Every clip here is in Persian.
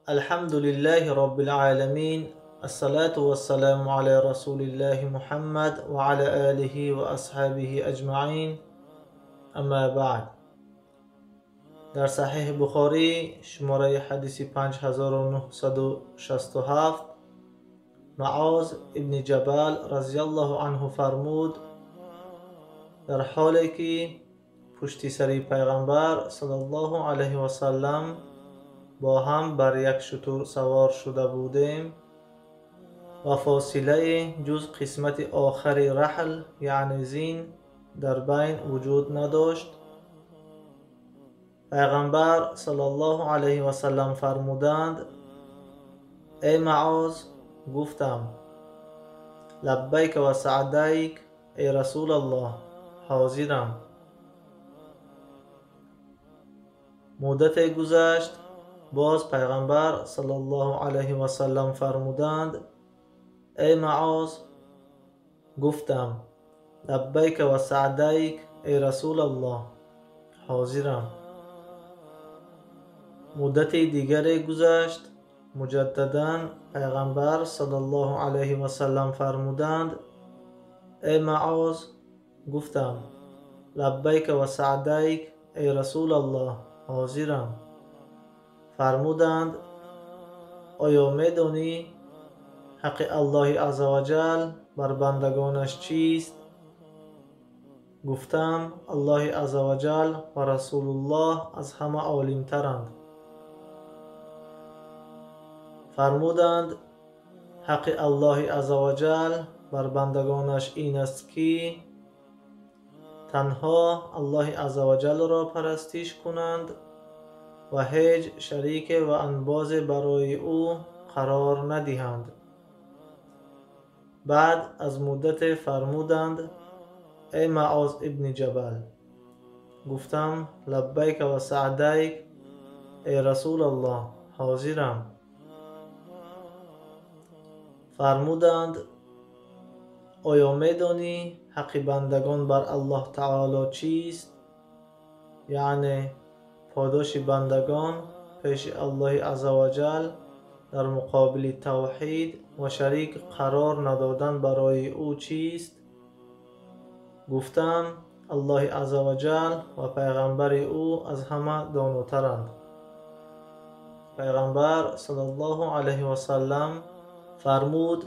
الحمد لله رب العالمين. الصلاة والسلام على رسول الله محمد وعلى آله وأصحابه أجمعين. اما بعد. در صحیح بخاری شماره حدیث 5967 معاذ ابن جبل رضی الله عنه فرمود در حالی که پشت سری پیغمبر صلی الله علیه و سلم با هم بر یک شتر سوار شده بودیم و فاصله جز قسمت آخر رحل یعنی زین در بین وجود نداشت. پیغمبر صلی الله علیه و سلم فرمودند: ای معاذ. گفتم: لبیک و سعدیک ای رسول الله، حاضرم. مدت گذشت، باز پیغمبر صلی الله علیه و سلم فرمودند: ای معاذ. گفتم: لبیک و سعدیک ای رسول الله، حاضرم. مدت دیگری گذشت، مجددا پیغمبر صلی الله علیه و سلم فرمودند: ای معاذ. گفتم: لبیک و سعدیک ای رسول الله، حاضرم. فرمودند: آیا میدانی حق الله عزوجل بر بندگانش چیست؟ گفتم: الله عزوجل و رسول الله از همه عالم‌ترند. فرمودند: حق الله عزوجل بر بندگانش این است که تنها الله عزوجل را پرستش کنند و هیچ شریک و انباز برای او قرار ندهند. بعد از مدت فرمودند: ای معاذ ابن جبل. گفتم: لبیک و سعدیک ای رسول الله، حاضرم. فرمودند: آیا میدانی حق بندگان بر الله تعالی چیست؟ یعنی پاداش بندگان پیش الله عزوجل در مقابل توحید و شریک قرار ندادن برای او چیست؟ گفتم: الله عزوجل و پیغمبر او از همه داناترند. پیغمبر صلی الله علیه و سلم فرمود: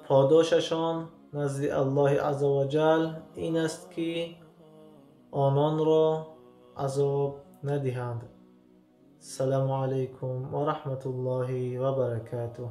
پاداششان نزد الله عزوجل این است که آنان را عذاب ندهند. السلام علیکم و رحمت الله و برکاته.